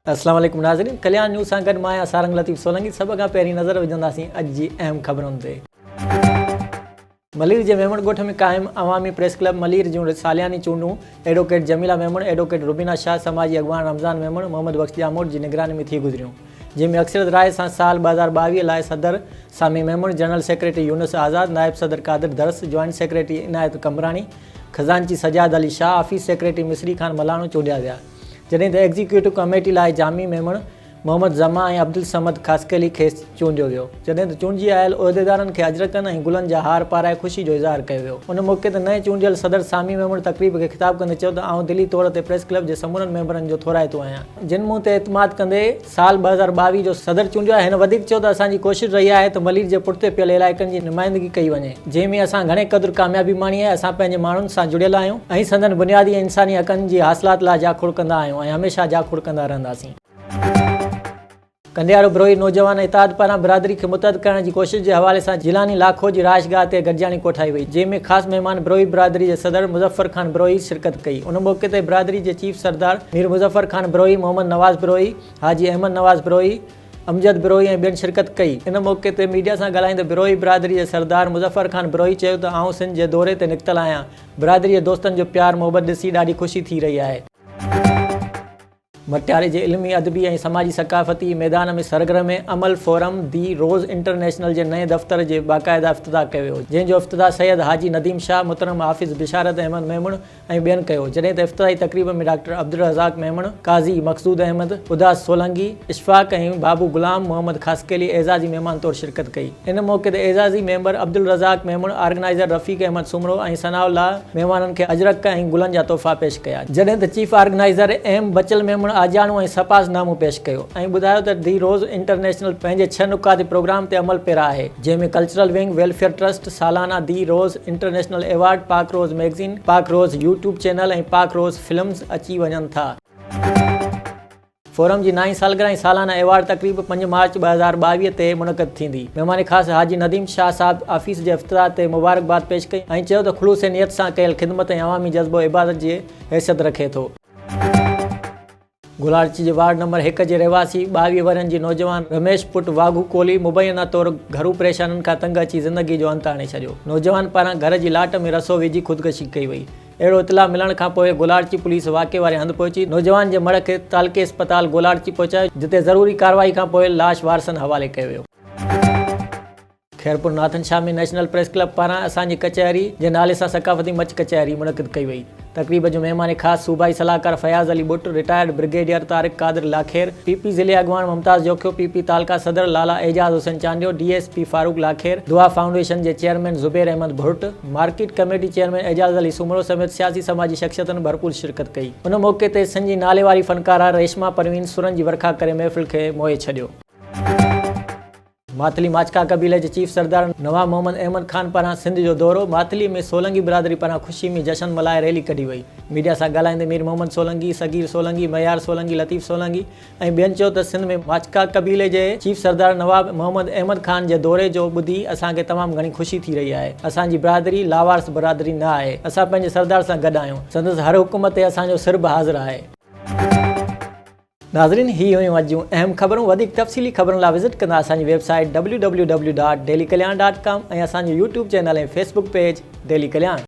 अस्सलाम वालेकुम नाज़रीन, कल्याण न्यूज़ सां गॾु मां आहियां सारंग लतीफ़ सोलंकी। सभ खां पहिरीं नज़र विझंदासीं अॼु जी अहम ख़बरुनि ते। मलीर जे मेमण ॻोठ में क़ाइमु अवामी प्रेस क्लब मलीर जूं सालियानी चूंडूं एडवोकेट जमीला मेमण, एडवोकेट रुबीना शाह, समाजी अॻवान रमज़ान मेमण, मोहम्मद बख्श जामोद जी निगरानी में थी गुज़रियूं, जंहिंमें अक्सरत राय सां साल 2022 लाइ सदर सामी मेमण, जनरल सेक्रेटरी यूनुस आज़ाद, नायब सदर कादिर दरस, जॉइंट सेक्रेटरी इनायत कमरानी, खज़ानची सजाद अली शाह, ऑफिस सेक्रेटरी मिसरी खान मलाणो चूंडिया विया, जॾहिं त एग्जीक्यूटिव कमेटी लाइ जामी मेमण मोहम्मद ज़मा ऐं अब्दुल समद ख़ासकेली खे चूंडियो वियो, जॾहिं त चूंडिजी आयल उहिदेदारनि खे अजरकनि ऐं गुलनि जा हार पाराए ख़ुशी जो इज़हार कयो वियो। उन मौक़े ते नए चूंडियल सदर सामी मेमण तक़रीब खे ख़िताब कंदे चयो त आउं दिली तौर ते प्रेस क्लब जे समूरनि मेंबरनि जो थोराइतो आहियां, जिन मूं ते एतमाद कंदे साल 2022 जो सदर चूंडियो आहे। हिन वधीक चयो त असांजी कोशिशि रही आहे त मलीर जे पुठिते पियल इलाइक़नि जी नुमाइंदगी कई वञे, जंहिंमें असां घणे क़दुरु कामयाबी माणी आहे। असां पंहिंजे माण्हुनि सां जुड़ियल आहियूं ऐं संदन बुनियादी ऐं इंसानी हक़नि जी हासिलात लाइ जाखुड़ कंदा आहियूं ऐं हमेशह जाखुड़ कंदा रहंदासीं। कंडियारो बिरोही नौजवान इताद पारां बिरादरी खे मुतहद करण जी कोशिश जे हवाले सां जिलानी लाखो जी राइशगाह ते गॾिजाणी कोठाई वई, जंहिंमें ख़ासि महिमान बिरोही बिरादरी जे सदर मुज़फ़र ख़ान बिरोही शिरकत कई। उन मौक़े ते बिरादरी जे चीफ सरदार मीर मुज़फ़र ख़ान बिरोही, मोहम्मद नवाज़ बिरोही, हाजी अहमद नवाज़ बिरोही, अमजद बिरोही ऐं ॿियनि शिरकत कई। इन मौक़े ते मीडिया सां ॻाल्हाईंदे बिरोही बिरादरी जे सरदार मुज़फ़र ख़ान बिरोही चयो त आउं सिंध जे दौरे ते निकितल आहियां, बिरादरी जे दोस्तनि जो प्यार मोहबत ॾिसी ॾाढी ख़ुशी थी रही आहे। मटियारे जे इल्मी अदबी ऐं समाजी सकाफ़ती मैदान में सरगर्म अमल फोरम दी रोज़ इंटरनेशनल जे नए दफ़्तर जे बाक़ाइदा इफ़्तिताह कयो वियो, जंहिंजो इफ़्तिताह सैयद हाजी नदीम शाह, मुहतरम हाफ़िज़ बिशारत अहमद मेमण ऐं ॿियनि कयो, जॾहिं त इफ़्तिताही तक़रीब में डॉक्टर अब्दुल रज़ाक मेमण, काज़ी मक़सूद अहमद, उदास सोलंकी, इशफ़ाक़ ऐं बाबू गुलाम मोहम्मद ख़ासकेली एज़ाज़ी महिमान तौरु शिरकत कई। इन मौक़े ते एज़ाज़ी मेंबर अब्दुल रज़ाक मेमण, ऑर्गेनाइज़र रफ़ीक़ अहमद सुमरो ऐं सनाउल्ला महिमाननि खे अजरक ऐं गुलनि जा तोहफ़ा पेश कया, जॾहिं त चीफ ऑर्गेनाइज़र एम बचल मेमण आजाणो ऐं सपासनामो पेश कयो ऐं ॿुधायो त दी रोज़ इंटरनेशनल पंहिंजे 6 नुकाती प्रोग्राम ते अमल पेरा आहे, जंहिंमें कल्चरल विंग, वेलफेयर ट्रस्ट, सालाना दी रोज़ इंटरनेशनल अवार्ड, पाक रोज़ मैगज़ीन, पाक रोज़ यूट्यूब चैनल ऐं पाक रोज़ फिल्म्स अची वञनि था। फोरम जी 9हीं सालगिरह ऐं सालाना अवार्ड तक़रीब 5 मार्च 2022 ते मुनक़द थींदी। महिमान ख़ासि हाजी नदीम शाह साहब ऑफिस जे इफ़्तिताह ते मुबारकबाद पेश कई ऐं चयो त ख़ुलूस नियत सां कयल ख़िदमत ऐं अवामी जज़्बो इबादत जी हैसियत रखे थो। गुलारची जे वार्ड नंबर 1 जे रहवासी 22 वरनि जी नौजवान रमेश पुट वाघू कोहली मुबैना तौरु घरू परेशाननि खां तंग अची ज़िंदगी जो अंत आणे छॾियो। नौजवान पारां घर जी लाट में रसो विझी ख़ुदकुशी कई वई। अहिड़ो इतला मिलण खां पोइ गुलारची पुलिस वाक़े वारे हंधि पहुची नौजवान जे मड़ खे तालके अस्पताल गुलारची पहुचायो, जिते ज़रूरी कार्रवाई खां पोइ लाश वारसनि हवाले कयो वियो। खैरपुर नाथन शाह में नेशनल प्रेस क्लब पारां असांजी कचहरी जे नाले सां सकाफ़ती मच कचहरी मुनक़द कई वई। तक़रीब जो महिमान ख़ासि सूबाई सलाहकार Fayaz Ali Butt, retired brigadier Tariq Qadir Lakhair, PP ज़िले अॻवान मुमताज़ जोखियो, पीपी तालका सदर लाला एजाज़ हुसैन चांडियो, डीएसपी फारूक लाखेर, दुआ फाउंडेशन जे chairman Zubair Ahmed Bhurt, market committee chairman Ejaz Ali Soomro समेत सियासी समाजी शख़्सियतनि भरपूर शिरकत कई। उन मौक़े ते सिंध जी नाले वारी फ़नकारा रेशमा परवीन सुरनि जी वर्खा करे महफ़िल खे मोहे छॾियो। मातली माचका कबीले जे चीफ सरदार नवाब मोहम्मद अहमद ख़ान पारां सिंध जो दौरो। मातली में सोलंकी बिरादरी पारां ख़ुशी में जश्न मल्हाए रैली कढी वई। मीडिया सां ॻाल्हाईंदे मीर मोहम्मद सोलंकी, सगीर सोलंकी, मयार सोलंकी, लतीफ़ सोलंकी ऐं ॿियनि चयो त सिंध में माचका कबीले जे चीफ सरदार नवाब मोहम्मद अहमद ख़ान जे दौरे जो ॿुधी असांखे तमामु घणी ख़ुशी थी रही आहे। असांजी बिरादरी लावारस बिरादरी न आहे, असां पंहिंजे सरदार सां गॾु आहियूं, संदसि हर हुकुम ते असांजो सिर बि हाज़िर आहे। नाज़रीन, ही हुयूं अॼु जूं अहम ख़बरूं। वधीक तफ़सीली ख़बरुनि लाइ विज़िट कंदा असांजी वेबसाइट www.dailykalyan.com ऐं असांजो यूट्यूब चैनल ऐं फेसबुक पेज डेली कल्याण।